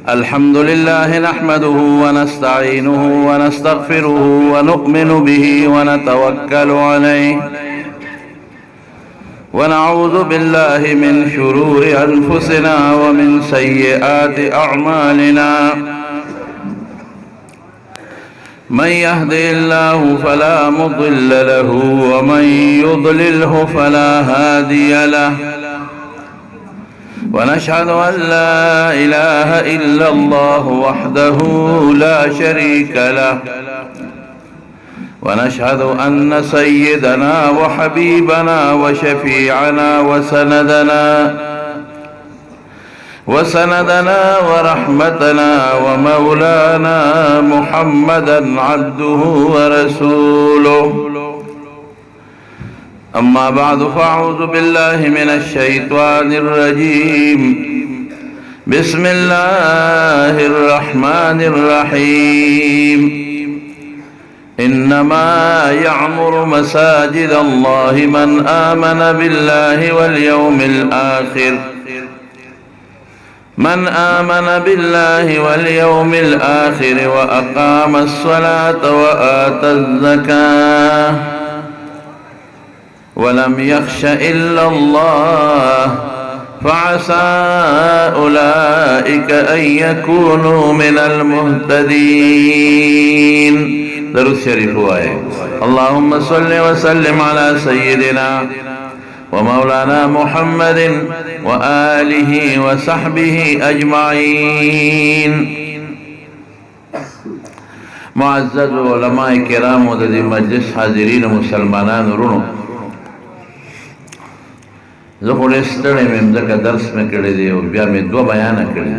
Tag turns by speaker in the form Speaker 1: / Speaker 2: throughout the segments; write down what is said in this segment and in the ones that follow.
Speaker 1: الحمد لله نحمده ونستعينه ونستغفره ونؤمن به ونتوكل عليه ونعوذ بالله من شرور أنفسنا ومن سيئات أعمالنا من يهده الله فلا مضل له ومن يضلله فلا هادي له ونشهد أن لا إله إلا الله وحده لا شريك له ونشهد أن سيدنا وحبيبنا وشفيعنا وسندنا ورحمتنا ومولانا محمدا عبده ورسوله أما بعد فأعوذ بالله من الشيطان الرجيم بسم الله الرحمن الرحيم إنما يعمر مساجد الله من آمن بالله واليوم الآخر وأقام الصلاة وآتى الزكاة ولم يخش إلا الله فعسى أولئك أن يكونوا من المهتدين. درود شریف ہوئے. اللهم صل وسلم على سيدنا ومولانا محمد وآله وصحبه أجمعين. معزز علماء کرام و دی مجلس حاضرین مسلمانان رونو، زخور استڑے میں مدکہ درس میں کردے دی اور بیا میں دو بیانہ کردے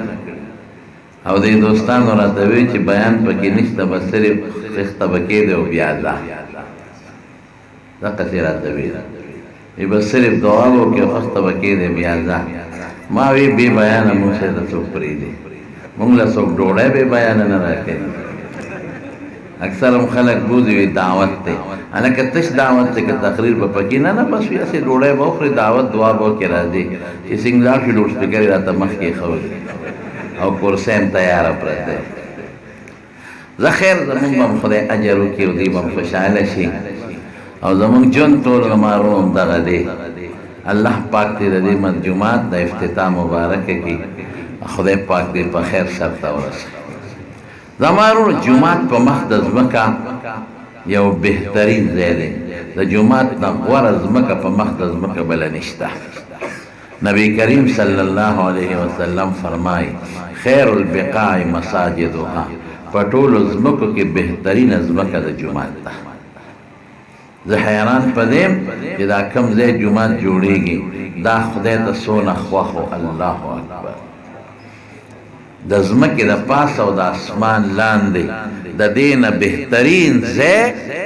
Speaker 1: او دی دوستان و راتوی چی بیان پکی نشتا بس صرف خیختا بکی دے و بیازا دقا سی راتوی دی بس صرف دعاگو کی خیختا بکی دے بیازا ماوی بی بیانا مونگ سے سوک پری دی مونگ لسوک ڈوڑے بی بیانا نراکے اکثر ہم خلق بوزی وی دعوت تے انا کتش دعوت تے کہ تقریر با پکی نا بس وی ایسے ڈوڑے باخری دعوت دعا با کے رازی یہ سنگزار کی ڈوڑ سپیکری راتا مخ کی خوش او کرسیم تیار اپرتے زخیر زمان بام خدای اجرو کی و دی بام خوشحال شی او زمان جن طول غمارون دغا دی اللہ پاک دی دی مدجومات دا افتتاح مبارک کی خدای پاک دی پا خیر سرطا ورسا زمارون جماعت پا مخدز مکا یو بہترین زیدے دا جماعت نا ورز مکا پا مخدز مکا بلا نشتا. نبی کریم صلی اللہ علیہ وسلم فرمائی خیر البقاع مساجدها پٹول ازمکو کی بہترین ازمکا دا جماعت تا. زی حیران پا دیم کہ دا کم زی جماعت جوڑی گی دا خدای تا سونا خواخو اللہ اکبر دا زمکی دا پاس و دا اسمان لاندے دا دین بہترین زی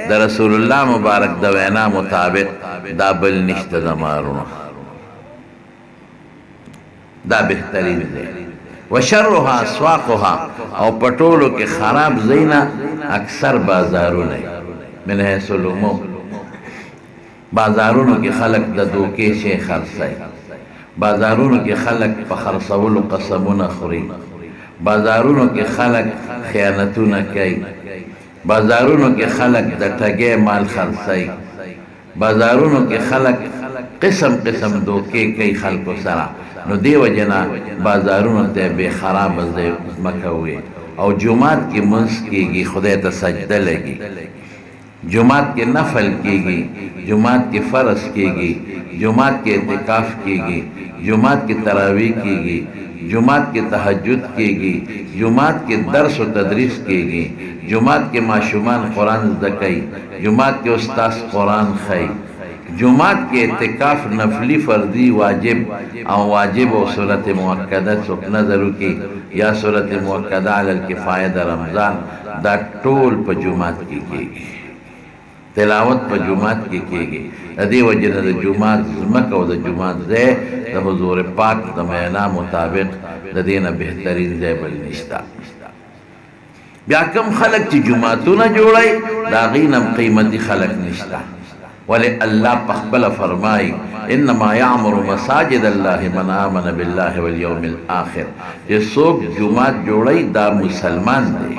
Speaker 1: دا رسول اللہ مبارک دا وینا مطابق دا بل نشت دا مارونا دا بہترین زی وشرها اسواقها او پٹولو کے خراب زینا اکثر بازارو نہیں من حیث الامو بازارونو کی خلق دا دوکے شے خرسائی بازارونو کی خلق پا خرسولو قسمون خوری بازارونو کے خلق خیانتون کئی بازارونو کے خلق دا ٹگے مال خرسائی بازارونو کے خلق قسم قسم دوکے کئی خلقو سرا نو دیو جنا بازارونو تے بے خراب ازدے مکوئے او جماعت کی منس کی گی خدای تا سجدہ لگی جماعت کے نفل کی گی جماعت کی فرض کی گی جماعت کے اعتکاف کی گی جماعت کی تراویح کی گی جماعت کی تہجد کی گی جماعت کے درس و تدریس کی گی جماعت کے معشومان قرآن زدکی جماعت کے استاذ قرآن خی جماعت کے اعتکاف نفلی فردی واجب او واجب و صورت موقدہ سک نظرو کی یا صورت موقدہ علی الکفایہ رمضان دا ٹول پا جماعت کی گی تلاوت پا جماعت کی گی ادی وجہ دا جماعت زمک و دا جماعت زی دا حضور پاک دا مینا مطابق دا دینا بہترین زی بل نشتا. بیا کم خلق چی جماعتو نا جوڑائی دا غینم قیمتی خلق نشتا ولی اللہ پخبل فرمائی انما یعمر مساجد اللہ من آمن باللہ والیوم الآخر، یہ سوک جماعت جوڑی دا مسلمان دے.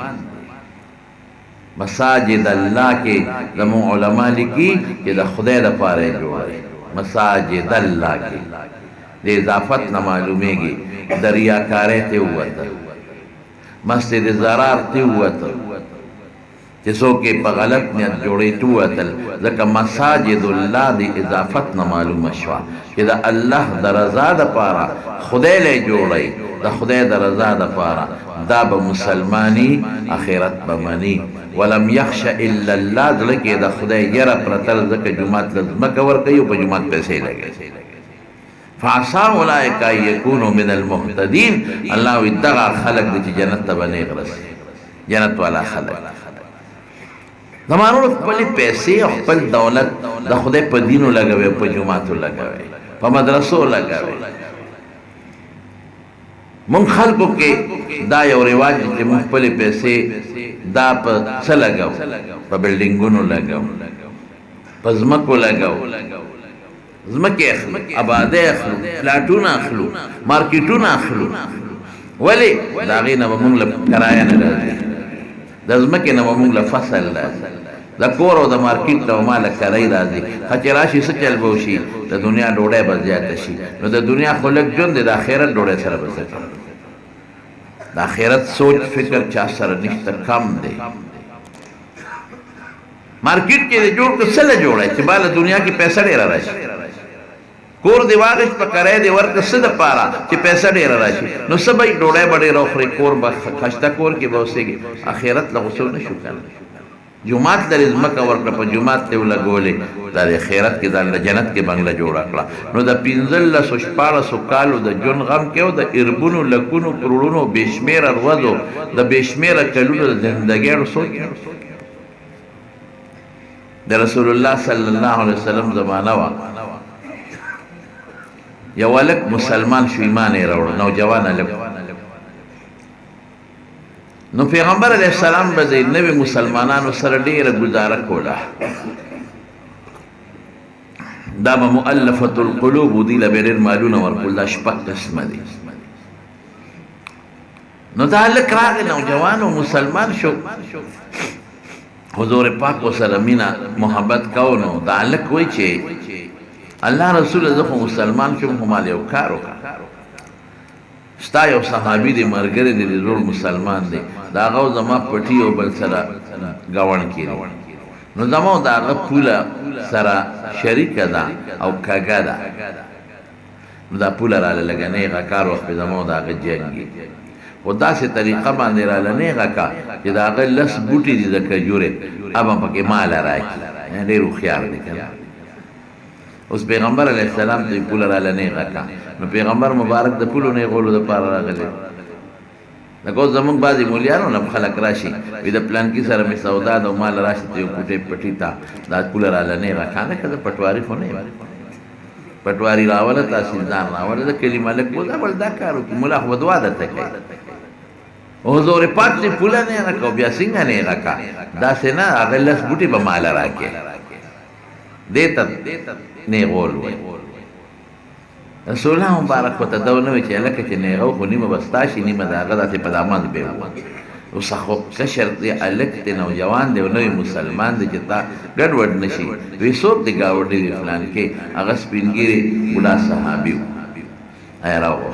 Speaker 1: مساجد اللہ کے دمو علماء لکی کہ دا خدای دا پارے جوڑی مساجد اللہ کے دے اضافت نہ معلومے گی. دریاکارے تے ہوا تا، مسجد زرار تے ہوا تا، جسو کے پا غلط نیت جوڑی تو اتل ذکا مساجد اللہ دی اضافت نہ معلوم شوا کہ دا اللہ دا رضا دا پارا خدای لے جوڑی، دا خدای دا رضا دا پارا دا با مسلمانی آخرت بمانی. ولم یخش الا اللہ دلکے دا خدای یرا پرتر ذکا جماعت لزمک ورکی و پا جماعت پیسے لگے. فعصا اولائکا یکونو من المحتدین، اللہ ادغا خلق دی جنت تبنے غرس، جنت والا خلق. زمانو پلی پیسے اخپل دولت دا خدای پا دینو لگوے، پا جماعتو لگوے، پا مدرسو لگوے. من خلقو کے دا یو رواج دی من پلی پیسے دا پا سا لگو، پا بلڈنگونو لگو، پا زمکو لگو، زمکی اخلو، آبادے اخلو، فلاتون اخلو، مارکیٹون اخلو. ولی دا غینا با منگ کرایہ نرازی، دا زمکی نو منگ فصل رازی، دا کور و دا مارکیٹ نو مالا کرائی رازی. خچی راشی سچل بوشی دا دنیا ڈوڑے بزیادہ شی، نو دا دنیا خلق جن دے دا آخرت ڈوڑے سر بزیادہ. دا آخرت سوچ فکر چاہ سر نشتا کم دے. مارکیٹ کے دے جوڑ کر سل جوڑے چھ بالا دنیا کی پیسہ ڈیرہ راشی، کور دی واغش پا کرے دی ورک صد پارا چی پیسہ ڈیرہ راشی، نو سبای ڈوڑے بڑے روخری کور با خشتا کور کی باوسے گی. آخرت لغسو نشو کرنے جماعت در ازمکا ورکا پا جماعت تیولا گولے در خیرت کی در جنت کے بنگلہ جوڑا کلا. نو دا پینزل لسو شپارا سو کالو دا جن غم کیو دا اربونو لکونو کرولونو بیشمیر اروزو دا بیشمیر کلونو دا زندگیر سوچ دا رسول اللہ صلی اللہ علیہ وسلم زمانہ وا یو الک مسلمان شو ایمان ایروڑ نوجوان الک. نو پیغمبر علیہ السلام بزی نبی مسلمانانو سر دیر گزارہ کولا دا با مؤلفت القلوب دی لبریر مالون ورکل دا شپک قسم دی. نو دا لک راغ نوجوانو مسلمان شو حضور پاک و سلمینا محبت کونو دا لک وی چے اللہ رسول زخو مسلمان شو ہمالی اوکارو کا ستا یو صحابی دی مرگر دی زور مسلمان دی دا غو زما پٹی او بل سرا گوان کی نو زما دا غو پولا سرا شریک دا او کاگا دا نو دا پولا را لگنے غا کار وقت پی زما دا غو جنگی و دا سی طریقہ باندے را لنے غا کا کہ دا غو لس بوٹی دی زکر جورے اب ہم پاکی مالا رائی یعنی دیرو خیار دی کنا. اس پیغمبر علیہ السلام تو پولا را لنے غا کا نو پیغمبر مبارک دا پولو نے غولو دا پارا را غلے لکو زمان بازی مولیانو نب خلق راشی وی دا پلان کی سر میں سودا دا مال راشی تیو کٹے پٹی تا دا پولا را لنے غا کھانا کتا پٹواری خونے پٹواری راولا تا سیزان راولا دا کلی ملک بودا بلدا کارو کی ملا خودوا دا تکے حضور پاک سے پولا نے رکھو بیا سنگا نے رکھا دا سے نا اغلس بوٹی با مالا راکے دیتا نے غول ہوئے. رسول اللہ مبارک و تدونوی چی علکہ چی نیغو خو نیم بستاشی نیم دا غدا تی پدامان بے ہوا و سخو کشر دی علک تی نوجوان دی و نوی مسلمان دی چی تا گڑوڑ نشی وی سوپ دی گاوڑ دی فلان کے اغس پینگیری بلا صحابیو ایراو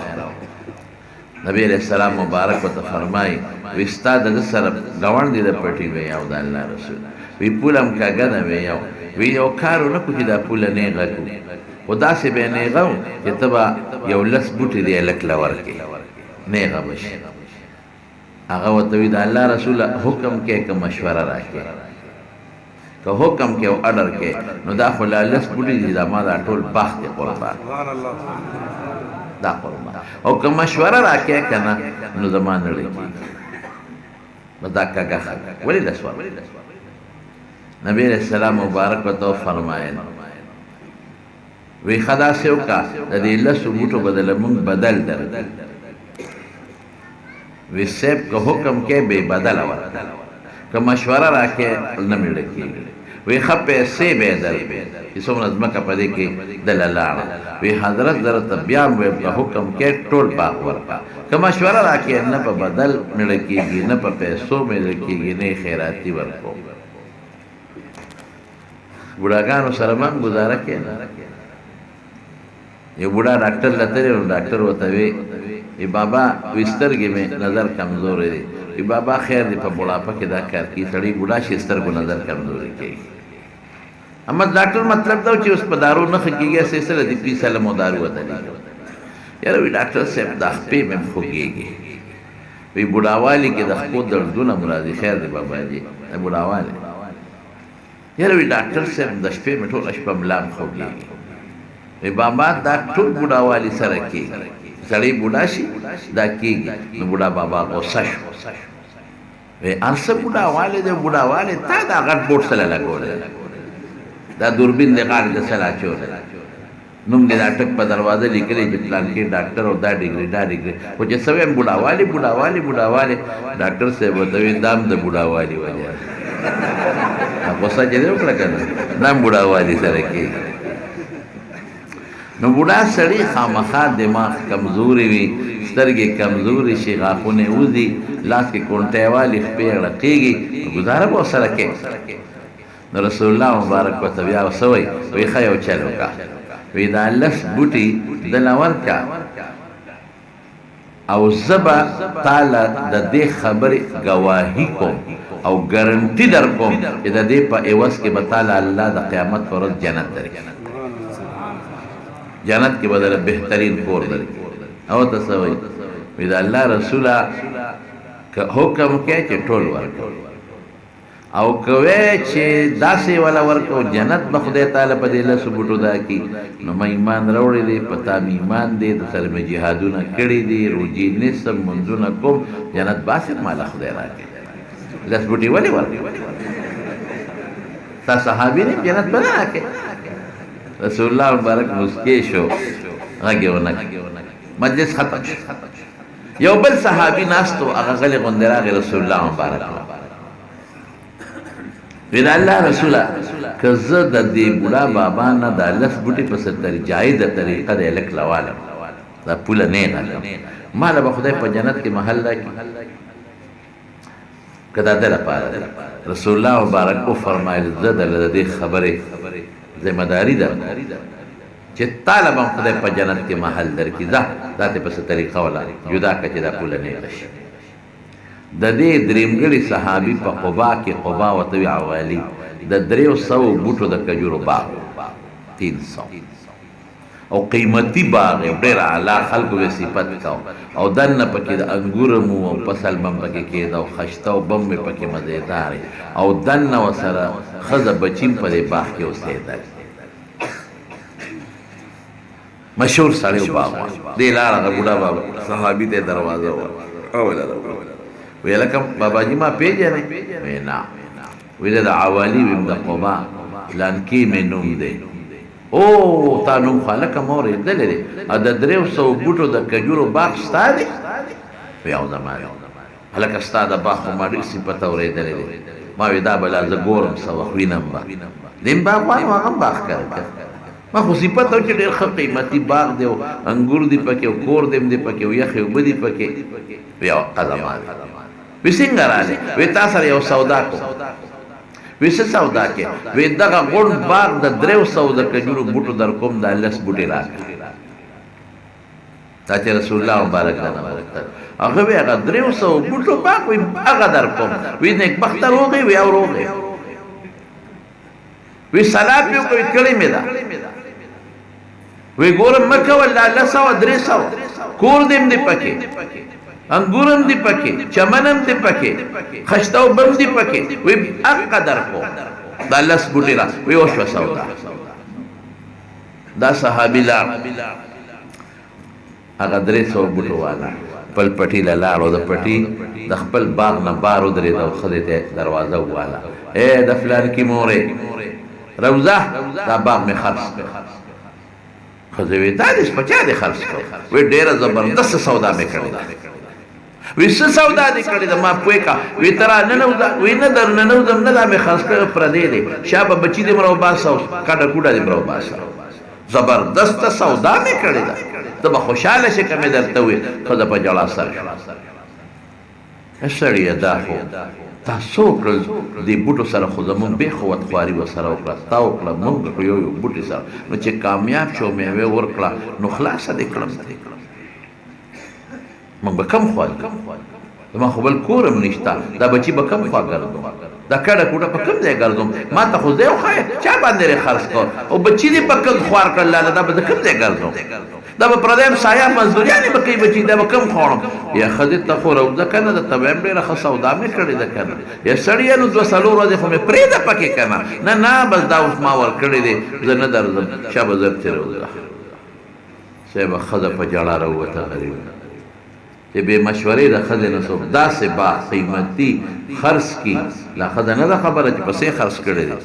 Speaker 1: نبی علیہ السلام مبارک و تفرمائی وی ستا دا سر گوان دی دا پٹی بے یاو دا اللہ رسول وی پولم کا گدا بے یاو وی یو کارو نکو چی دا پولا نیغا کو و دا سے بے نیغا ہوں کہ تبا یو لس بوٹی دی علک لور کے نیغا بشی آغا و توی دا اللہ رسول حکم کے کہ مشورہ راکے کہ حکم کے و اڈر کے نو دا خلا لس بوٹی دی دا ما دا ٹول باخ دی قربان دا قربان او کہ مشورہ راکے کنا نو زمان نڑی کی دا کگا خگا ولی دسوار نبی علیہ السلام مبارک و تو فرمائن وی خدا سیو کا دی لسو بوٹو بدل منگ بدل در وی سیب کا حکم کے بے بدل ورد کہ مشورہ راکے نمی رکھی وی ښه پیسې به یې درکړو چې څومره ځمکه په دې کې دله لاړه. وی حضرت درته بیا هم حکم کې ټول باغ ورکړه. که مشوره راکړې نه په بدل مړه کېږي، نه په پیسو مړه کېږي، نه یې خیراتي ورکړو. بوډاګانو سره به هم ګزاره کې نه. یو بوډا ډاکټر له تللی نو ډاکټر ورته وی بابا وی سترګې مې نظر کمزوری دی. وی بابا خیر دی په بوډاپه کې دا کار کوي، سړی بوډا شي سترګو نظر کمزوری کېږي. اما ډاکټر مطلب دا چې اوس په دارو نه ښه کېږي، سلسله د پي سلم و دارو وتلی. یاره وی ډاکټر صاحب دا خپې مې خوږېږي. وی بوډاوالي کې د خپو دردونه م راځي. خیر دی بابا جي د بوډاوالي. یاره وی ډاکټر صاحب د شپې مې ټوله شپه ملا م خوږېږي. وی بابا دا ټول بوډاوالي سره کېږي، سړی بوډا شي دا کېږي. نو بوډا بابا غوسه شو. وی هر څه بوډاوالی دی، بوډاوالی تا دا غټ بوټ سره لګولی، دا دوربین دی غاړې د سره اچولی، نوم دې دا ټک په دروازه لیکلی چې پلانکي ډاکټر او دا ډګري دا ډګري. خو چې څه وایم بوډاوالي بوډاوالي بوډاوالي. ډاکټر صاحب ورته وایي دا هم د بوډاوالي وجه غوسه چې دی وکړه که نه، دا هم بوډاوالي سره کېږي. نو بوډا سړي خامخا دماغ کمزوري وي، سترګې کمزوري شي، غاښونه وځي، لاس کې کونټۍ والي، خپې غړقېږي، نو ګزاره به ورسره کوې. نو رسول الله مبارک ورته بیا څه وایي؟ وایي ښه یو چل وکړه. وی دا لس بوټي دله ورکړه او زه به تاله د دې خبرې ګواهي کوم او ګرنټي در کوم چې د دې په عوض کې به تاله الله د قیامت پر ورځ جنت درکړي. جنت کې به دله بهترین کور درکړي. او ته څه وایي؟ وی د الله رسوله که حکم کوې چې ټول ورکړو، او کوې چې داسې والا ورکو جنت به خدای تعالی په دې لسو بوټو دا کړي. نو ما ایمان راوړی دی، په تا مې ایمان دی، د سره مې جهادونه کړي دي، روجې نیسم، منځونه کوم، جنت باسم ماله خدای راکړي. لس بوټي ولې ورکړي؟ تا صحابي نه جنت به نه راکړي؟ رسول الله مبارک مسکې شو، غږ یې ونه کړ. مجلس ختم شو. یو بل صحابي ناست و، هغه غلی غوندې راغی رسول الله مبارک وی دا الله رسوله که زه د دې بوډا بابا نه دا لس بوټي په جایزه طریقه د هلک لوالم، دا پوله نه غلم، ماله به خدای په جنت کې محل راکړي که دا ده لپاره ده. رسول الله مبارک وفرمایل زه د دې خبرې ذمه داري ده چې طالب هم خدای په جنت کې محل درکړي. ځه دا ته په څه طریقه ولا جدا کړه چې دا پوله نه غشي. د دې درېمګړي صحابي په قبا کې، قبا ورته وي عوالي، د 300 بوټو د کجورو باغ، 300 او قیمتي باغ، ډېر اعلی، خلکو به صفت کو. او دننه پکې د انګور مو او فصل بم پکې کېده او خشته او بم مې پکې مزېدار، او دننه ورسره ښځه بچیم په دې باغ کې اوسېدل. مشهور سړی و باغ. دې لاره د بوډا بابا صحابي ته دروازه وویله وی لکه بابا جی ما پیژنې؟ وی نه. وی د عوالی ویم د قبا لانکي مې نوم دی. او تا نوم خو هلکه ما اورېدلی دی. د 300 بوټو د کجورو باغ ستا دی؟ وی او زما دی. هلکه ستا د باغ خو ما ډېر صفت اورېدلی دی. ما وی دا بلا زه ګورم څه وخت وینم به دیم باغ وایم، هغه هم باغ کار ما خو صفت او چې ډېر ښه قیمتي باغ دی او انګور دی پکې او کور دیم دی پکې او یخې اوبه دي پکې. وی او قدما دی. وی څنګه راځې؟ وی تا سره یو سودا کوم. وی څه سودا کې؟ وی دغه غونډ باغ د 300 د کجورو بوټو در کوم، دا 10 بوټي راکړه. دا چې رسول الله مبارک دا نه ورکړل. هغه وی هغه 300 بوټو باغ وی هغه در کوم. وی نیکبخته روغې وی او روغې. وی صلات یې وکړې کړې مې ده. وی ګورم مه کوه، 200 300 کور دې هم دې پکې، انګورم دی پکې، چمنم دی پکې، خشته او بم دی پکې. وی حق در کو دا 10 بوټي را. وی وشوه سودا. دا صحابي لاړ، هغه 300 بوټو والا خپل پټي له لاړ او د پټي د خپل باغ نه بار ودرېد او ښځې ته دروازه وواله، ای د فلانکي مورې روزه دا باغ مې خرڅ کړ. ښځې وی دا دې په چا دې خرڅ کړ؟ وی ډېره زبردست سودا مې کړې ده. وی څه سودا دې کړې ده ما پوه کا وی ترا ننوځه وی نه در ننوځم نه دا مې خرڅ کړی پردی دی شابه بچي دې مرا وباسه او کډه کوډه دې مرا وباسه زبردسته سودا مې کړې ده ته به خوشحاله شې که مې درته وویل ښځه په ژړا سر شوه سړیه دا خو تا څه وکړل دې بوټو سره خو زمونږ بېخ ودخواري ورسره وکړه تا وکړه موږ کړو یو یو بوټي سره نو چې کامیاب شو میوې ورکړه نو خلاصه دې کړم موږ به کم خوال زما خو بل کورم نشته دا بچي به کم خوا ګرځم دا کډه کوټه په کوم ځای ګرځم ما ته خو ځای وښایه چا باندې یې خرڅ کړ او بچي دې په کوم خوار کړل لاله دا به زه کوم ځای ګرځم دا به پردیم سایه مزدوریانې به کوي بچي دا به کم خوړم یا ښځې ته خو روزه که نه ده ته به هم ډېره ښه سودا مې کړې ده که نه یا سړیه نو 2 څلور ورځې خو مې پرېږده پکې که نه نه نه بس دا اوس ما ورکړې دی زه نه درځم شابه زر چې روزه صاحبه ښځه په ژړا راووته غریب چې بې مشورې د ښځې نه څوک داسې با قیمتي خرڅ کي لا ښځه نه ده خبره چې پسې خرڅ کړی دی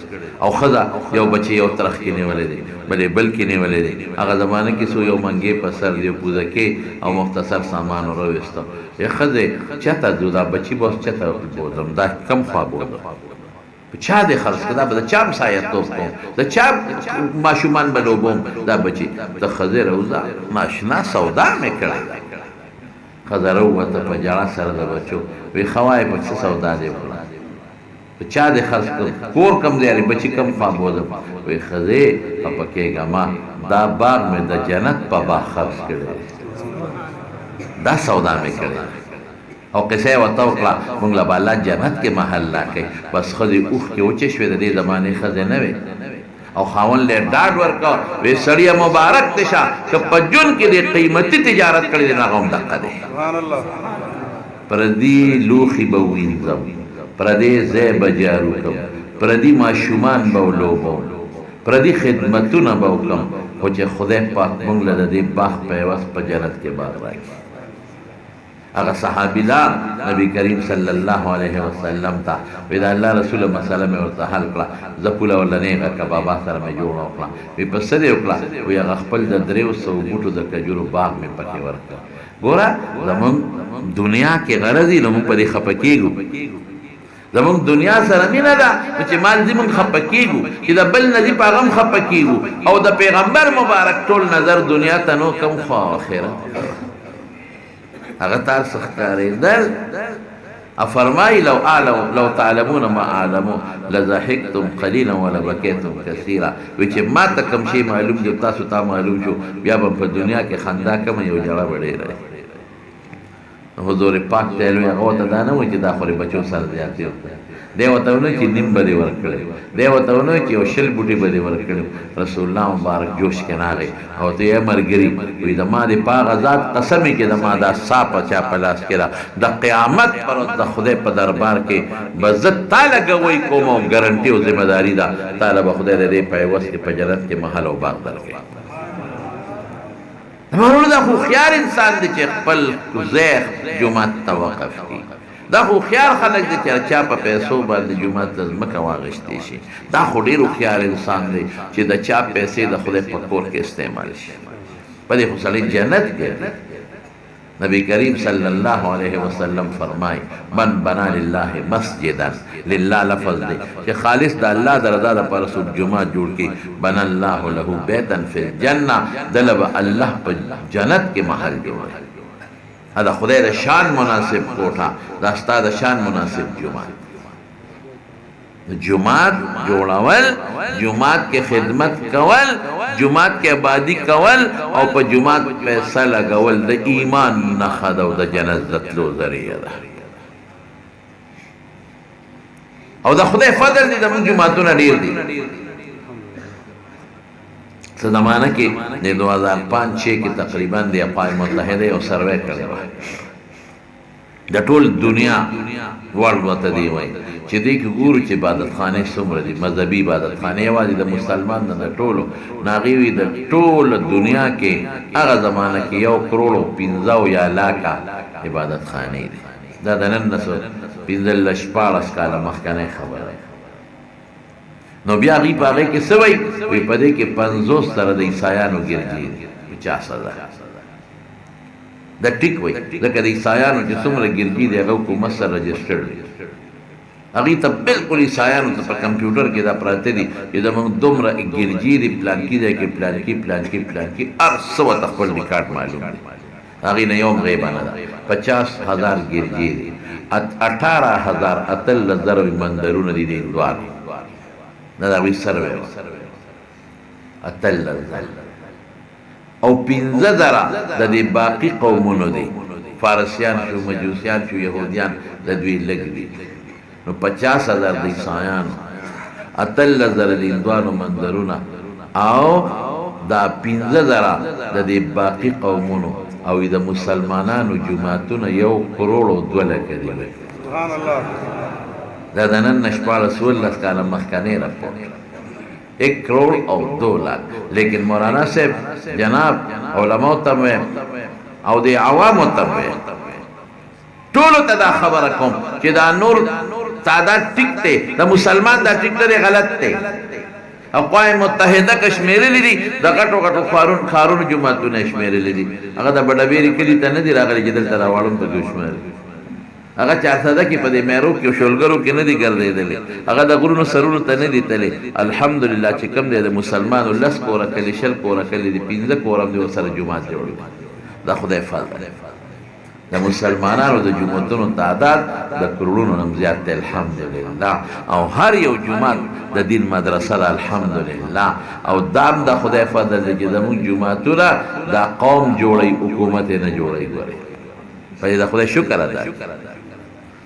Speaker 1: او ښځه یو بچی یو ترخ کې نیولی دی بلې بل کې نیولی دی هغه زمانه کې څو یو منګې په سر دی پوزکې او مختصر سامان راویسته ای ښځې چېرته ځو دا بچي به اوس چېرته بوځم دا کم خوا بوځم په چا دې خرڅ کړه دا به د چا مسایتوب کوم د چا ماشومان به لوبوم دا بچي ته ښځې روزه ناشنا سودا مې کړی ښځه راووته په ژړا سره د بچو وی ښه وایې په څه سودا دې وکړه په چا دې خرڅ کړم کور کم دی یارې بچي کم خوا بوځم وی ښځې خفه کېږه ما دا باغ مې د جنت په باغ خرڅ کړی دا سودا مې کړی او قصه یې ورته وکړه موږ له به الله جنت کې محل راکوي بس ښځې اوښکې وچې شوې د دې زمانې ښځې نه وې او خاون له ډاډ ورکړه وی سړیه مبارک دې شه که په ژوند کې دې قیمتي تجارت کړې دی نو هغه هم دقه دی پردي لوښي به ووینځم پردی ځای به جارو کړم پردي ماشومان به ولوبم پردي خدمتونه به وکړم خو چې خدای پاک موږ له د دې باغ په عوض په جنت کې باغ راکړي هغه صحابیان نبی کریم صلی الله علیه وسلم ته وی دا الله رسول مسله مې ورته حل کړه زه پوله ورله نیغه که بابا سره مې جوړه وکړه وی په څه دې وکړه وی هغه خپل د 300 بوټو د کجورو باغ مې پکې ورکړه ګوره زمونږ دنیا کې غرض یې نو موږ په دې خفه کېږو زمونږ دنیا سره مینه ده نو چې مال دې موږ خفه کېږو چې د بل نه دي په هغه هم خفه کېږو او د پیغمبر مبارک ټول نظر دنیا ته نو کم خوا آخرت هغه تاسو ښکارېدل افرمایي لو تعلمون ما اعلمو لضحکتم قلیلا ولبکیتم کثیرا وی چې ما ته کوم شی معلوم دی تاسو ته معلوم شو بیا به په دنیا کې خندا کمه یو جړه به ډېره حضور پاک ته لوی هغه ته دا نه وایي چې دا خو بچو سره زیاتې وکړه دی ورته ونوایي چې نیم به دې ورکړی دی ورته ونوایي چې یو 100 بوټي به دې ورکړي رسول الله مبارک جوش کې راغی او ته یې ملګري وایي د ما دې په هغه ذات قسم یې چې د ما دا سا په چا په لاس کې را د قیامت پر ورځ د خدای په دربار کې به زه تا له ګوی کوم او ګرنټي او ذمه داري ده تا له به خدای د دې په عوض کې په جنت کې محل او باغ درکړي مانو دا هوښیار انسان دی چې خپل ځای جومات ته وقف کړي دا هوښیار خلک دی چې چا په پیسو باندې جومات ته ځمکه واغېستی شي دا خو ډېر هوښیار انسان دی چې د چا پیسې د خدای په کور کې استعمال شي په دې خو سړی جنت کې نبی کریم صلی الله علیه وسلم فرمای من بنا لله مسجدا لله لفظ دی چې خالص د الله د رضا لپاره څوک جومات جوړ کړي بنا الله له بیتا فی الجنه دله به الله په جنت کې محل جوړوي دا خدای د شان مناسب کوټه دا ستا د شان مناسب جومات جومات جوړول جومات کې خدمت کول جومات کې آبادی کول او په جومات پیسې لګول د ایمان نښه ده او د جنت د تلو ذریعه ده او د خدای فضل دی زموږ جوماتونه ډېر دي څه زمانه کې د 2005-6 کې تقریبا د اقوام متحده یو سروې کړی و د ټول دنیا ورلډ ورته دی وایي چې دې کې ګورو چې عبادتخانې څومره دي مذهبي عبادتخانې یوازې د مسلمان نه د ټولو نو هغې وي د ټوله دنیا کې هغه زمانه کې 1 کروڑ 15 لاکه عبادتخانې دي دا د نن نه 15-14 کاله مخکنۍ خبره نو بیا هغې په هغې کې څه وایي وایي په دې کې 50 سره د عیسایانو ګرجې دي 50,000 دا ټیک وای ځکه د عیسایانو چې څومره ګرجي دی هغه حکومت سره رجسټرډ دی هغې ته بالکل عیسایانو ته په کمپیوټر کې دا پراته دي چې زموږ دومره ګرجي دي پلانکي ځای کې پلانکي هر څه ورته خپل ریکارډ معلوم دی هغې نه یو هم غیبه نه ده 50,000 ګرجي دي 18,000 اتلس زره مندرونه دي د هندوانو دا د هغوی سروې اتلس زره او 15,000 د دې باقي قومونو دي فارسیان شو مجوسیان شو یهودیان د دوی لږ دي نو 50,000 د عیسایانو اتلس زره د هندوانو مندرونه او دا 15,000 د دې باقي قومونو او د مسلمانانو جماعتونه 1 کروڑ او 2 لکه دي سبحان الله دا د نن نه 14 کاله مخکنی راپورټ 1 کروڑ او 2 لاکھ لیکن مولانا صاحب جناب علماء ته او د عوامو ته ټولو ته دا خبره کوم چې دا نور تعداد ټیک دی د مسلمان دا ټیک دی غلط دی اقوام متحده کشمیرلی دي د غټو غټو ښارونو جوماتونه شمیرلی دي هغه د بډبیري کلي ته نه دي راغلي چې دلته راوړم په کې شمېر هغه چارسده کې په دې میرو کې شولګرو کې نه دي ګرځېدلې هغه د غرونو سرونو ته نه دي تللی الحمدلله چې کوم دی د مسلمانو 10 کوره کلي 20 کوره کلي دي 15 کوره هم دي ورسره جومات جوړ دا خدای فضل د مسلمانانو د جوماتونو تعداد د کروڑونو نه زیات دی الحمدلله او هر یو جومات د دین مدرسه ده الحمدلله او دام د خدای فضل دی چې زموږ جوماتونه دا قوم جوړوي حکومت یې نه جوړوي ګورئ په دې د خدای شکر ادا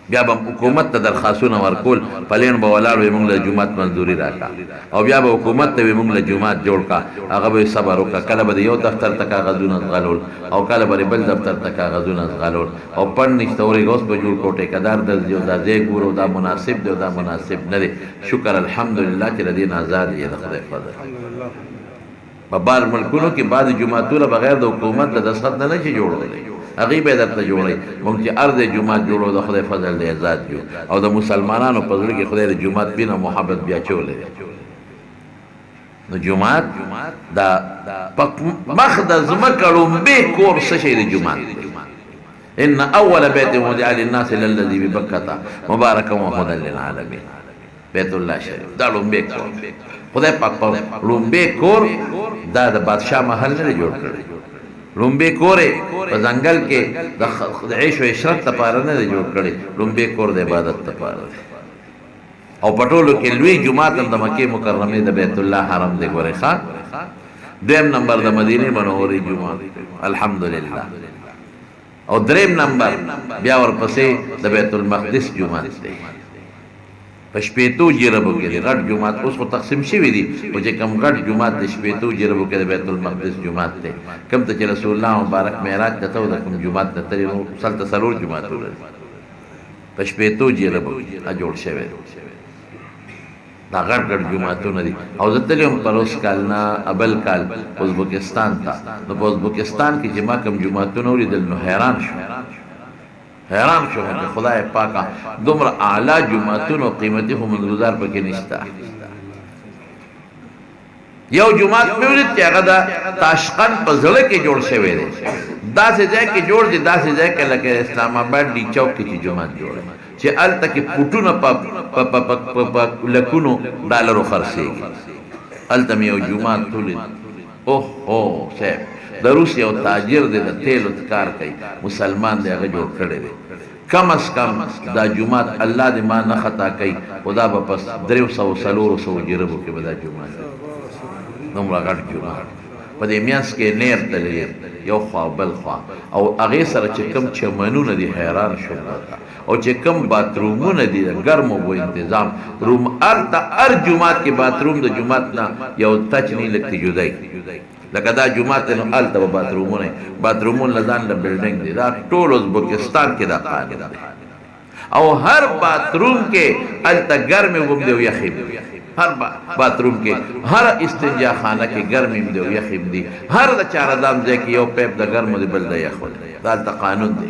Speaker 1: بیا به حکومت ته درخواستونه ورکول پلین به ولاړ وي موږ له جومات منظوري راکړه او بیا به حکومت ته وي موږ له جومات جوړ کړه هغه به صبر وکړه کله به د یو دفتر ته کاغذونه ځغلول او کله به بل دفتر ته کاغذونه ځغلول او پڼ نشته ورې اوس به جوړ کړو ټیکهدار درځي او دا ځای ګورو دا مناسب دی او دا مناسب نه دی شکر الحمدلله چې له دې نه آزاد یې د خدای فضل په بار ملکونو کې بعضې جوماتونه بغیر د حکومت د دستخط نه نشي جوړولی هغې به یې درته جوړوي موږ چې هر ځای جومات جوړو د خدای فضل دی آزاد یو او د مسلمانانو په زړه کې خدای د جومات مینه محبت بیا چولی دی نو جومات دا مخ د ځمکه ړومبې کور څه شی دی جومات ان اول بیت وضع للناس للذي ببکة مبارکا وهدى للعالمین بیت الله شریف دا ړومبې کور خدای پاک په ړومبې کور دا د بادشاه محل نه جوړ کړی ړومبې کور په ځنګل کې د عیش و عشرت لپاره نه دی جوړ کړی ړومبې کور د عبادت لپاره دی او په ټولو کې لوی جومات هم د مکې مکرمې د بیت الله حرم دی ګورئ ښه دویم نمبر د مدینې منورې جومات الحمدلله او دریم نمبر بیا ورپسې د بیت المقدس جومات دی په شپېتو جربو کې دی غټ جومات اوس خو تقسیم شوي دي خو چې کوم غټ جومات د شپېتو جربو کې د بیت المقدس جومات دی کوم ته چې رسول الله مبارک معراج ته ته د کوم جومات ته تللی نو سلته څلور جوماتونه دي په شپېتو جربو کې جوړ شوی دا غټ غټ جوماتونه دي او زه تللی وم پروس کال نه ابل کال ازبکستان ته نو په ازبکستان کې چې ما کوم جوماتونه ولیدل نو حیران شوم چې خدای پاکه دومره اعلی جوماتونه او قیمتي خو منظور پکې نشته یو جومات مې ولید چې هغه د تاشقند په زړه کې جوړ شوی دی داسې ځای کې جوړ دی داسې ځای کې لکه اسلام آباد ډي چوک کې چې جومات جوړ چې هلته کې پوټونه په لکونو ډالرو خرڅېږي هلته مې یو جومات ولید اوهو صاحب د روس یو تاجر دی د تیلو کار کوي مسلمان دی هغه جوړ کړی دی کم از کم دا جومات الله دې ما نه خطا کوي خدا به پس 300 400 جربو کې به دا جومات دومره غټ جومات په دې میانس کې نیر تللی یو خوا بل خوا او هغې سره چې کوم چمنونه دي حیران شوم او چې کوم باترومونه دي د ګرمو بو انتظام روم هر جومات کې باتروم د جومات نه یو تچ نه لګتي جدای لکه دا جومات نو هلته به باترومونه له ځان له بلډینګ دی دا ټول ازبکستان کې دا قانون دی او هر باتروم کې هلته ګرمې وم دی او یخې هر باتروم کې هر استنجا خانه کې ګرمې دی او یخې دی هر د چارهدام ځای کې یو پیپ د ګرمو دی بل د یخو دی دا هلته قانون دی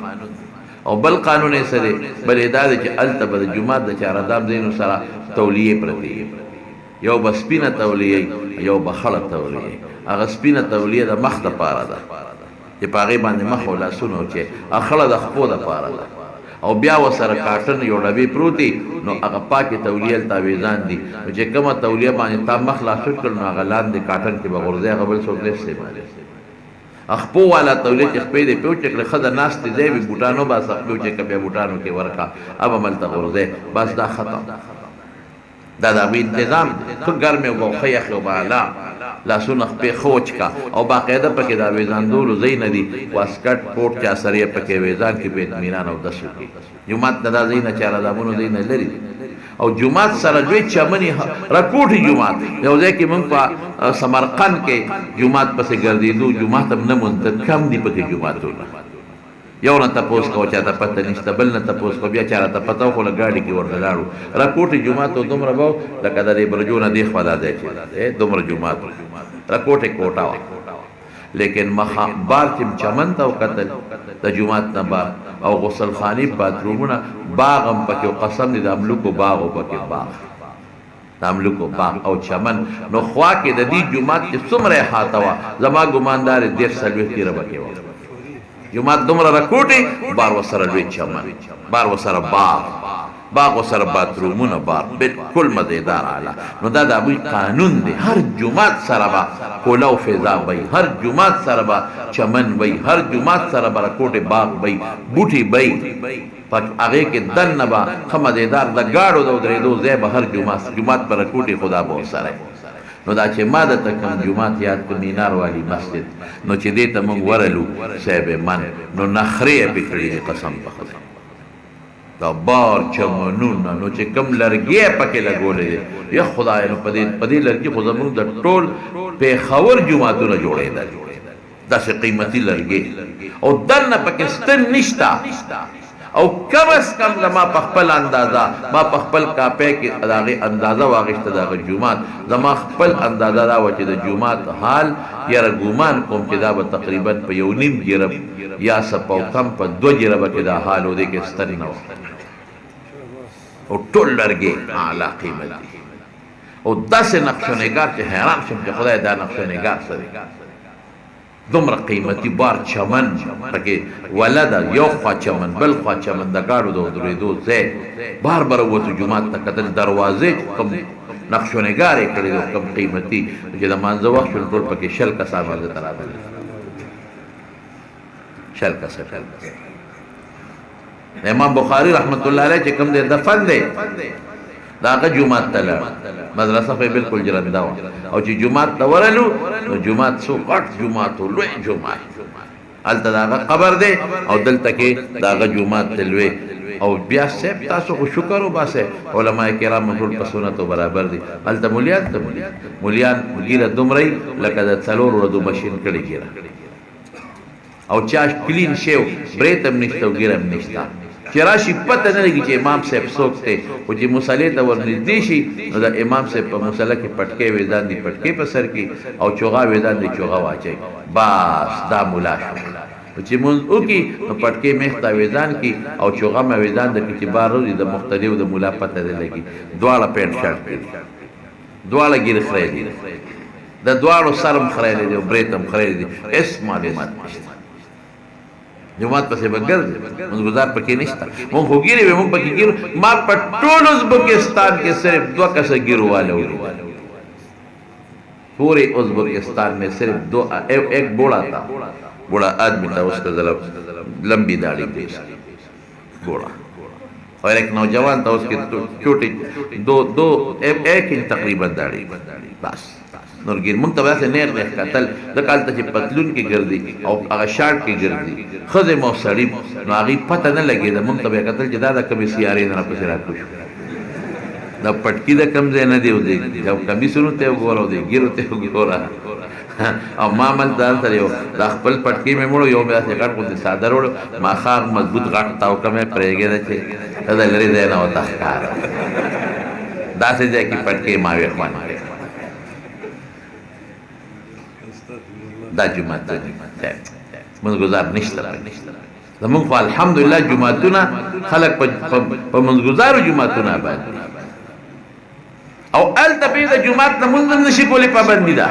Speaker 1: او بل قانون یې څه دی بل یې دا دی چې هلته به د جومات د چارهدام ځایونو سره تولیې پرتې یو به سپینه تولیې یو به خړه تولیې هغه سپینه تولیه د مخ دپاره ده چې په هغې باندې مخ او لاسونه چې اخړه د خپو دپاره ده او بیا ورسره کاټن یو ډبې پروتي نو هغه پاکې تولیه تاویزان دي نو چې کومه تولیه باندې تا مخ لاسوټ کړ نو هغه لاندې کاټن کې به غورځي هغه بل څوک نه استعمالوي خپو والا تولیه چې خپې دې پیو چې کړې ښځه ناستې ځای وي بوټانو باسه پیو چې که بیا بوټانو کې ورکړه اب هملته غورځی بس دا ختم دا د هغوی انتظام ښه ګرمې اوبه او ښه یخې اوبه اعلی لاسونه خپې خوچ کا او باقاعده پکې دا ویزاندولو ځای نه دي واسکټ کوټ چا سره یې پکې ویزان کې په اطمینان اودس وکړي جومات نه دا ځای نه چا رضامونو ځای نه لري او جومات سره لوی چمنې راکوټي جومات یو ځای کې موږ په سمرقند کې جومات پسې ګرځېدو جومات هم نه مونځ کم دي پکې جوماتونه یو نه تپوس کو چاته پته نشته بل نه تپوس کو بیا چا راته پته خو له ګاډي کې ورته لاړو راکوټي جومات دومره به لکه د دې برجو نه دې خوا دا دی چې دومره جومات راکوټې کوټه وه لیکن بار چې چمن ته وکتل د جومات نه بار او غسل خانې باترومونه باغ هم پکې قسم دې د املوکو باغ و پکې باغ د املوکو باغ او چمن نو خوا کې د دې جومات چې څومره احاطه وه زما ګماندار یې 150 تیره پکې وه جومات دومره راکوټي بار ورسره لوی چمن بار ورسره باغ ورسره باترومونه بار بالکل مزیدار اعلی نو دا د هغوی قانون دی هر جومات سره به کوله او فضا وی هر جومات سره به چمن وی هر جومات سره به راکوټې باغ وی بوټي وی په هغې کې دننه به ښه مزیدار د ګاډو د ودرېدو ځای به هر جومات به راکوټې خدا به ورسره نو دا چې ما درته کوم جومات یاد کړ مینار والی مسجد نو چې دې ته موږ ورلو صاحب من نو نخرې یې پې کړي دي قسم په خدای دا بار چمنونه نو چې کوم لرګی یې پکې لګولی دی یا خدای نو په دې لرګي خو زموږ د ټول پېښور جوماتونه جوړېدل داسې قیمتي لرګي او دننه پکې ستن نشته او کم از کم زما په خپل اندازه ما په خپل کاپۍ کې د هغې اندازه واخیسته د هغه جومات زما خپل اندازه دا وه چې د جومات حال یاره ګومان کوم چې دا به تقریبا په 1.5 جرب یا سپه او کم په 2 جربه کې دا حال و دې کې ستن نه وه او ټول لرګې اعلی قیمت دي او داسې نقش و نگار چې حیران شم چې خدای دا نقش و نگار څه دی دومره قیمتي بار چمن پکې ولده یو خوا چمن بل خوا چمن د ګاډو د ودرېدو ځای بار بار ووتو جومات ته کتل دروازې کوم نقش و نگار یې کړی دی کوم قیمتي چې د مانځه وخت شو ټول پکې 100 کسان مانځه ته راغلي 100 کسان امام بخاری رحمت الله علیه چې کوم دی دفن دی د هغه جومات ته لاړ مدرسه خو یې بلکل جرنده وه او چې جومات ته ورلو نو جومات څو غټ جومات و لوی جومات هلته د هغه قبر دی او دلته کې د هغه جومات ته لوی او بیا صاحب تاسو خو شکر وباسئ علما کرام ټول په سنتو برابر دي هلته مولیان ته مولیان ګیره دومره لکه د 4 ورځو مشین کړې ګیره او چا کلین شی برېت هم نشته او ګیره هم نشته چې راشي پته نه لګي چې امام صاحب څوک دی خو چې مصلې ته ورنږدې شي نو د امام صاحب په مصله کې پټکې ویزان دي پټکې په سر کې او چوغا ویزان دي چوغا واچوي بس دا مولا شو چې مونځ وکړي نو پټکې میخ ته ویزان کړي او چوغا مې ویزان د چې بار روزي د مختلفو د مولا پته نه لګي دواړه پینټ شرټ دي دواړه ګیر خرې دي د دواړو سرم خرې دي او برېتم خرې دي هېڅ معلومات نشته جومات پسې به ګرځي مونږ ګزار پکې نشته مونږ خو ګیرې وې مونږ پکې ګیرو ما په ټول ازبکستان کې صرف 2 کسه ګیرو واله ولیدل پورے ازبکستان میں صرف 2 ایک بوڑھا تھا بوڑھا آدمی تھا اس کا ذرا لمبی داڑھی تھی بوڑھا اور ایک نوجوان تھا اس کی چھوٹی 2 ایک انچ تقریبا داڑھی بس نورګیر مونږ ته داسې نېغ نېغ کتل ځکه هلته چې پتلون کې ګرځي او هغه شارټ کې ګرځي ښځې مو سړي نو هغې پته نه لګېده مونږ ته به یې کتل چې دا د کومې سیارې نه راپسې راکوز شو دا پټکي د کوم ځای نه دی او د کمیسونو ته وګوره او د ګیرو ته وګوره او ما هملته هلته یو دا خپل پټکي مې مړو یو مې داسې غټ غوندې څادر وړو ماښام مضبوط غټ تاوکه مې پرېږېده چې ته د لرې ځای نه ورته ښکاره داسې ځای کې پټکي ما وې خوند دا جومات مونږ ګزار نشته زمونږ خو الحمدلله جوماتونه خلک په مونځګزارو جوماتونه آباد دي او هلته پرې د جومات نه مونځ هم نشي کولی پابندي ده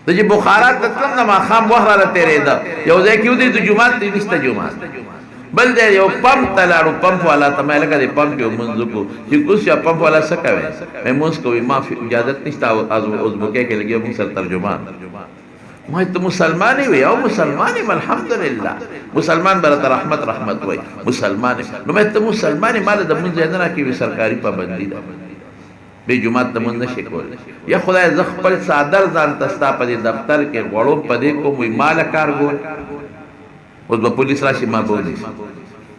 Speaker 1: د چې بخارات تلم د ماښام وخت راله تېرېده یو ځای کې ودرېد د جومات دی نشته جومات بل دی یو پمپ ته لاړو پمپ والا ته مې لکه د پمپ یو مونځ وکړو چې اوس یا پمپ والا څه کوې مې مونځ کوي ما اجازت نشته ازبکۍ کې لګیا مونږ سره ترجمان ما ته مسلمان وي او مسلمان یم الحمدلله مسلمان برته رحمت وای مسلمان نو مې ته مسلمان مال د مونږ نه راکې سرکاري پابندي ده به جمعات ته مونږ نشي کولای یا خدای ز خپل صادر ځان تستا په دفتر کې غړو پدې کوم وي مال کار ګول اوس به پولیس راشي ما بولی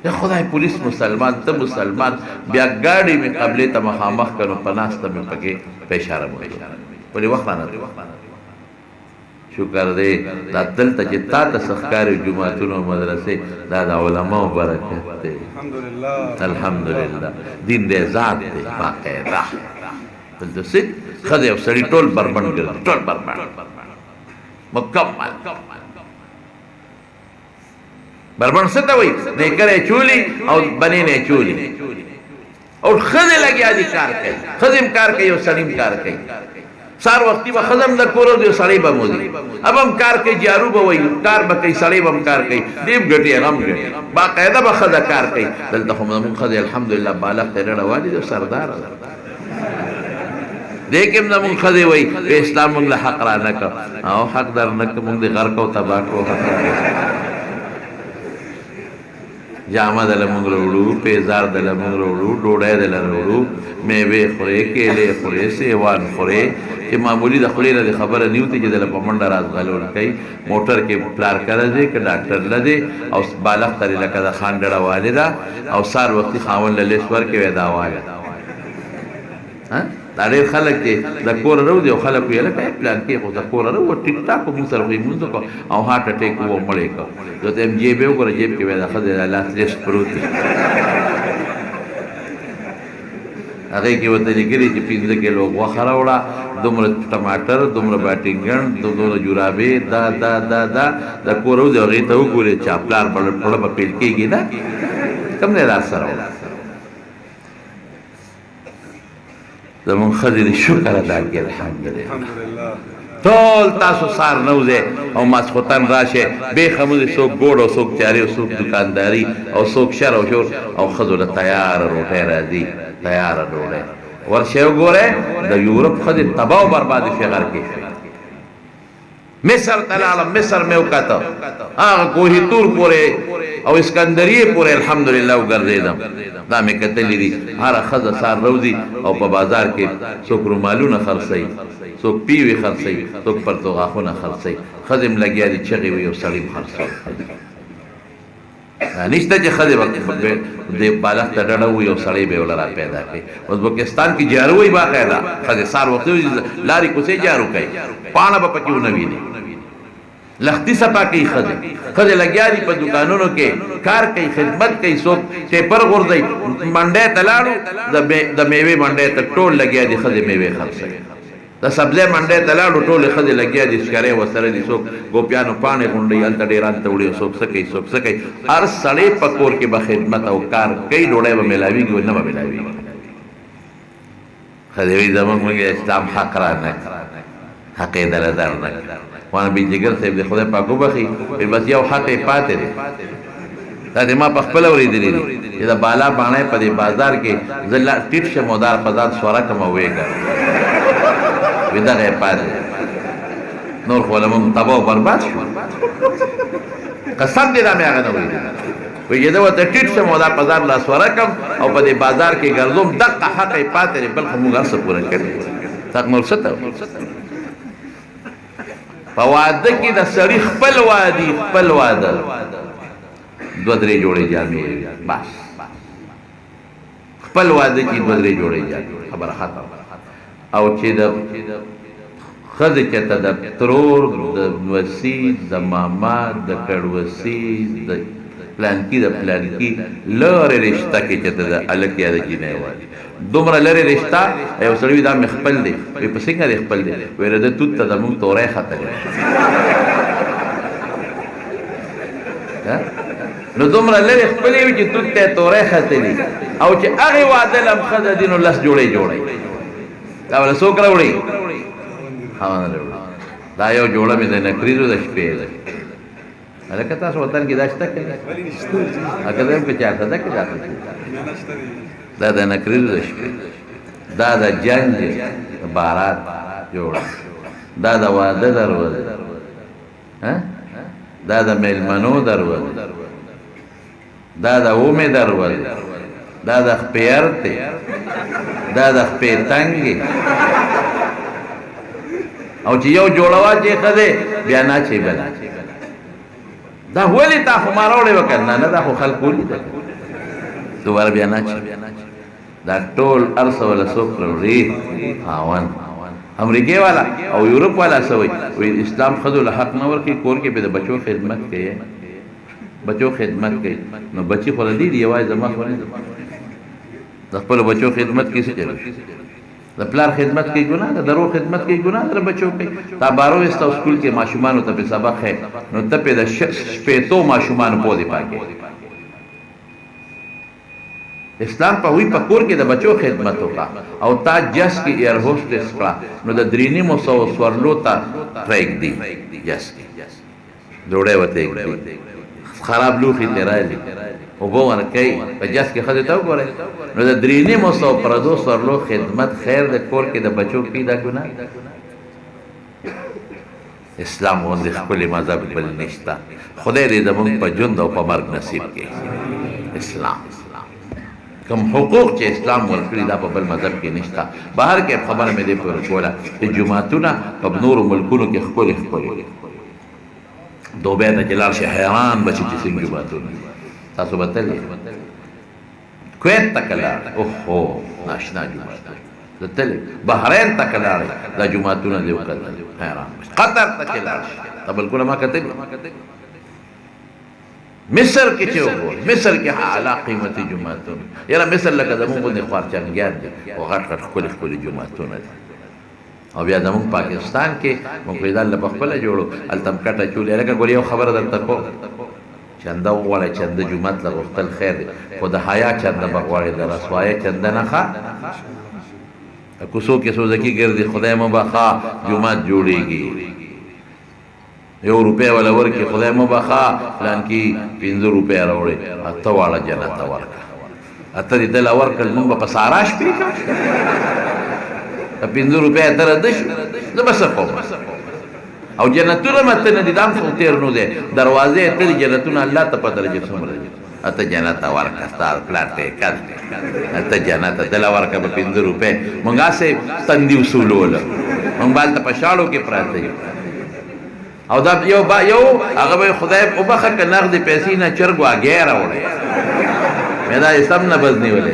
Speaker 1: یا خدای پولیس مسلمان ته مسلمان بیا گاڑی میں قبلے ته مخامخ کنو پناسته مې پکې پېښاره مو ولې وخت نه شکر دې دا دلته چې تا ته سخکاري جمعتونو مدرسې دا د علماء برکت دی الحمدلله دین دې ذات دی باقاعده دلته سي خدای او سړی ټول بربند کړ ټول بربند مکمل بربند څه ته وایي نیکره چولی او بنې نه چولی او خدای لګیا دي کار کوي خدیم کار کوي او سړیم کار کوي سار وختي به خزم د کورو دی سړی به مودي اب هم کار کوي جارو به وایي کار به کوي سړی به هم کار کوي دیم ګټي غم ګټي باقاعده به خزه کار کوي دلته خو موږ خزه الحمدلله بالغ ته رړوالي دی سردار دیکھم نہ من خدے وئی اسلام موږ له حق را نه کا او حق در نه موږ دې غر کو تبا کو جامه دل موږ وروړو پیزار دل موږ وروړو ډوډۍ دل وروړو میوه خوري کېله خوري سیوان خوري چې معمولی د خوري نه خبره نیوتی چې دل په منډه راز غلول کوي موټر کې پلار کړه دې ک ډاکټر لدی او بالغ تر لکه د خان ډړه والدا او سار وختي خاون له لیسور کې ودا واله ها دا ډېر خلک چې د کور ورو دي او خلک یې لکه پلان کې خو د کور ورو ټیک ټاک مو سره وي مونږ کو او هارت اٹیک وو مړې کو جو ته جیب یو کور جیب کې ودا خدای الله لیست پروت هغه کې وته لګري چې 15 کیلو غوخه راوړه دومره ټماټر دومره باټینګن دومره جورابې دا د کور ورو دي هغه ته وګوري چې خپل په په پیل کېږي دا کوم نه راځي سره زمون خدای شکر ادا کړي الحمدلله ټول تاسو سار نوځه او ماسختن راشه به خمود سو ګوډ او سو چاري او سو دکانداري او سو شر او شور او خذل تیار روټه راځي تیار ډوړه ورشه وګوره د یورپ خدای تباہ او برباد شي غر کې مصر تلالم مصر میں وکاتا هغه کوهی تور پورې او اسکندریه پورې الحمدلله وګرځیدم دا مې کتلې دي هر خزه سار روزي او په بازار کې څوک رومالونه خرڅي څوک پیوي خرڅي څوک پرتوغاخونه خرڅي خزم لګیا دي چغي وي او سړی خرڅي نشته چې خزه د بالغ ته ډډه وي او سړی به ولرا پیدا کوي ازبکستان کې جارو وي باقاعده خزه سار وخت لاري کوسه جارو کوي پاڼه به پکې ونوي دي لختی سپا کوي خزه لګیا دي په دکانونو کې کار کوي خدمت کوي څوک ټیپر غورځي منډه تلاړو د میوه منډه ته ټول لګیا دي خزه میوه خرڅي د سبزه منډه تلاړو ټول خزه لګیا دي شکره وسره دي څوک ګوپیانو پانه غونډي ال تډیران ته وړي څوک سکي هر سړی پکور کې به خدمت او کار کوي ډوړې به ملاويږي نه به ملاويږي خدای زموږ موږ اسلام حق را نه حق دل دار نه وانه به جګر ته د خدای پاکو بخي بس یو حق پاتې دي دا د ما په خپل اورېدلې دي دا بالا باندې په بازار کې زلا ټیټ شمودار پزاد سوره کوم وېګا ودا غه پاتې نور خو له مون تباہ برباد شو قسم دې دا مې هغه نه وې وې دا وته ټیټ شمودار پزاد لا سوره کوم او په بازار کې ګرځوم دغه حق پاتې بل خو موږ سره پوره کړی تاسو نور څه په واده کې د سړي خپل واده دو درې جوړې جامې بس خپل واده کې دو درې جوړې جامې خبره ختم او چې د خزه چې ته د ترور د وسی د ماما د کړوسی د پلانکی لره رشتہ کې چې ته د الګ یا د جنې وایي دومره لره رشتہ یو سړی دا مخبل دی په څنګه خپل دی ویره د توت ته موږ تورې خطر نو دومره لره خپل وي چې توت ته تورې خطر او چې هغه وعده لم خدای دین الله جوړي دا ولا څوک راوړي دا یو جوړه مې د نکریزو د شپې ده هلکه تاسو وطن کې دا شته که هکه ده که چاته ده که چاته دا د نکریزو د شپې دا د جنګ بارات جوړه دا د واده دروازه دا د میلمنو دروازه دا د اومې دروازه دا د خپې ارتې دا د خپې تنګې او چې یو جوړه واچې ښځې بیا ناچې بله دا ولې تا خو ما راوړې وه که نه دا خو خلک ولیده دوباره بیا ناچې دا ټول هر څه وله څوک راوړي خاوند امریکې والا او یورپ والا څه وایي اسلام ښځو له حق نه ورکوي کور کې به د بچو خدمت کوي بچو خدمت کوي نو بچي خو له دې دي یوازې زما خو نه د خپلو بچو خدمت کې څه چلو د پلار خدمت کوي ګناه ده د روح خدمت کوي ګناه ده د بچو کوي تا بارو ویسته سکول کې ماشومانو ته پې سبق ښیي نو ته پې د شپېتو ماشومانو پوزې پاکې اسلام په وی په کور کې د بچو خدمت وکړه او تا جس کې ایر هوسټس کړه نو د 350 سورلو ته پرېږدي جس کې ډوډۍ ورته ایږدي خراب لوښي ترې راځي اوبه ورکوي په جس کې ښځې ته وګورئ نو د 350 پردو سورلو خدمت خیر د کور کې د بچو کې دا ګناه اسلام غوندې ښکلی مذهب بل نشته خدای دې زموږ په ژوند او په مرګ نصیب کړي اسلام کم حقوق چې اسلام ورکړي دا په بل مذهب کې نشته بهر کې خبره مې دې پورې کوله چې جوماتونه په نورو ملکونو کې ښکلي ښکلي دوبۍ ته چې لاړ شي حیران به شي چې څنګه جوماتونه تاسو به تللی کویت ته که لاړئ اوهو ناشنا جوماتونه زه تللی بحرین ته که لاړئ دا جوماتونه دې وکتل حیران به شي قطر ته چې لاړ شي دا بلکونه ما کتلي مصر کې چې وګورئ مصر کې اعلی قیمتي جوماتونه یاره مصر لکه زمونږ غوندې خوارچنګیان دي او غټ غټ ښکلي ښکلي جوماتونه دي او بیا زمونږ پاکستان کې موږ دا په خپله جوړو هلته هم کټه چولې لکه ګورې یو خبره درته کوم چنده وغواړئ چنده جومات له غوښتل خیر دی خو د حیا چنده به غواړئ د رسوایۍ چنده نه ښه کوڅو کې سوزکي ګرځي خدای مو بخا جومات جوړېږي 1 روپۍ وله ورکړي خدای مو بخا فلان کې 15 روپۍ راوړې اته واړه جنت ته ورکړه اته دې دله ورکړل مونږ به په سارا شپې کړو 15 روپۍ ته رده شو زه به څه کوم او جنتونه مته نه دي دا هم خو تېر نو دی دروازې ته دي جنتونه الله ته پته لري چې څومره دي اته جنت ته ورکړه ستا پلار ته یې کړ اته جنت ته دله ورکړه په 15 روپۍ مونږ هسې تندي وسولوله مونږ به هلته په شاړو کې پراته یو او دا یو هغه به خدای وبخه که نغدې پیسې نه چرګ واګی راوړی مې دا یې سم نه بز نیولی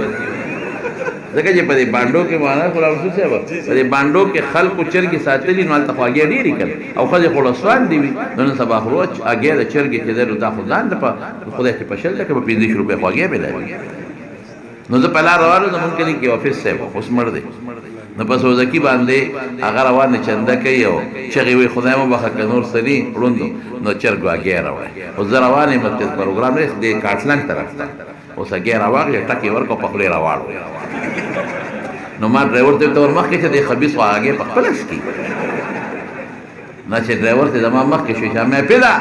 Speaker 1: ځکه چې په دې بانډو کې مولانا خو رسول صاحب په دې بانډو کې خلکو چرګې ساتلي نو هلته خو هګۍ ډېرې کړ او ښځې خو رسوان دي وي نو نن سبا خو هګۍ د چرګې چې دی نو دا خو ځان ته په خدای چې په شل ټکه په 15 روپۍ خو هګۍ مېلاوي نو زه په لار روان وم زمونږ کلي کې حافظ صاحب اوس مړ دی نو په سوزکي باندې هغه روان چنده کوي او چغې وایي خدای مو بخښه که نور څه دي ړوندو نو چرګ هګۍ راوړی اوس زه روان یم مسجد پروګرام دی د کاټلنګ طرف ته اوس هګۍ راواخلې ټکې ورکړو په خولې راواړو نو ما ډرایور ته ور مخکې چې د خبیث خو هګۍ په خپله څکي نه چې ډرایور ته زما مخکې شو چې مې پیدا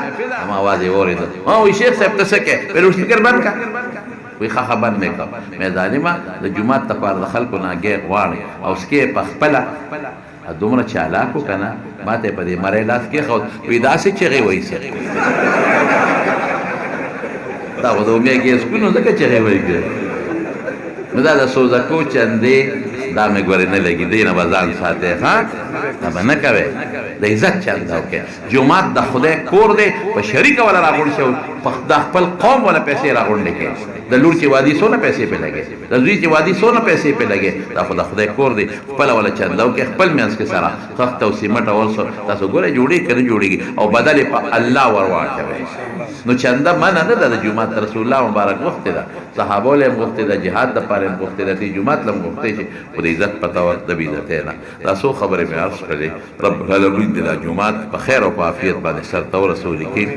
Speaker 1: ما اواز یې واورېده ما وایي شیخ صاحب ته څه کوې ویل سپیکر بند کړه وی ښه بند مې کړه مې ظالمه د جومات دپاره د خلکو نه هګۍ غواړې او سکې په خپله دومره چالاک و که نه ما ته یې په دې مرۍ لاس کېښود وایي داسې چغې وایي سغې دا خو د اومې ګیسکونو ځکه چغې وایي نو دا د سوزکو چندې دا مې ګورې نه لګي دی نه به ځان ساتې ښه دا به نه کوې د عزت چنده وکړې جومات د خدای کور دی په شریکه وله راغونډ شو د خپل قوم وله پیسې راغونډې کړې د لور چې وادي څونه پیسې پې لګې د زوی چې وادي څونه پیسې پې لګې دا خو د خدای کور دی خپله وله چنده وکړې خپل منځ کې سره خښت او سیمټ او تاسو ګورئ جوړېږي که نه جوړېږي او بدل یې په الله ور واچوئ نو چنده منع نه ده د جومات رسول الله مبارک غوښتې ده صحابو له هم غوښتې ده جهاد دپاره هم غوښتې ده دې جومات له هم غوښتې چې خو د عزت په طور د بېعزتۍ نه دا څو خبرې مې عرض کړلې رب العالمین دې دا جومات په خیر او په عافیت باندې سرته ورسولي کړي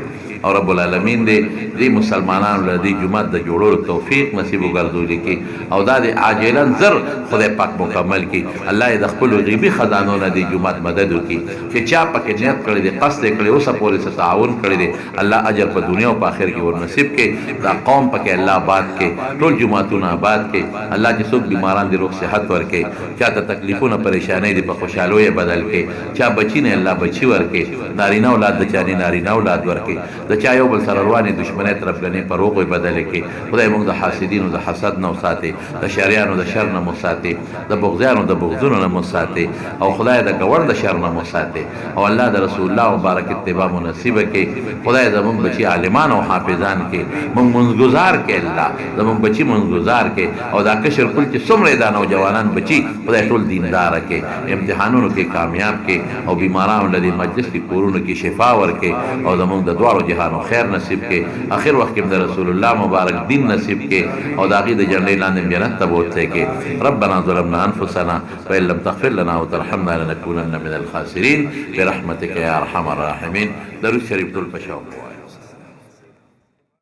Speaker 1: او رب العالمین دې مسلمانانو له دې جومات د جوړولو توفیق نصیب وګرځولي کړي او دا د عاجلا زر خدای پاک مکمل کړي. الله یې د خپلو غیبي خزانو نه دې جومات مدد وکړي چې چا پکې نیت کړی دی، قصد یې کړی، اوسه پورې څه تعاون کړی دی، الله اجر په دنیا او په آخر کې ور نصیب کړي. دا قوم پکې الله آباد کړي، ټول جوماتونه آباد کړي. الله چې څوک بیماران دي روغ صحت ورکړي، چاته تکلیفونه پریشانۍ دي په خوشحالو یې بدل کړي، چا بچي نه الله بچي ورکړي، نارینه اولاد د چا نه نارینه اولاد ورکړي، د چا یو بل سره روانې دشمنۍ طرفګنې په روغ یې بدلې کړي. خدای موږ د حاسدینو د حسد نه وساتي، د شریانو د شر نه مو ساتي، د بغضیانو د بغضونو نه مو ساتي، او خدای د ګوړ د شر نه مو ساتي، او الله د رسول الله مبارک اتباع مو نصیب کړي. خدای زموږ بچي عالمان او حافظان کړي، موږ منځګزار کړي، الله زموږ بچي منځګزار کړي، او دا کشر کل چې څومره دا نوجوانان بچي خدای ټول دیندار کړي، امتحانونو کې کامیاب کړي، او بیمارانو له دې مجلس کې کورونو کې شفا ورکړي، او زموږ د دواړو جهانو خیر نصیب کړي. آخر وخت کې د رسول الله مبارک دین نصیب کړي، او د هغې د جنډۍ لاندې جنت ته بوتلی کړي. ربنا ظلمنا انفسنا وان لم تغفر لنا وترحمنا لنكونن من الخاسرين برحمتك يا ارحم الراحمين. درود شریف ټول پشاو.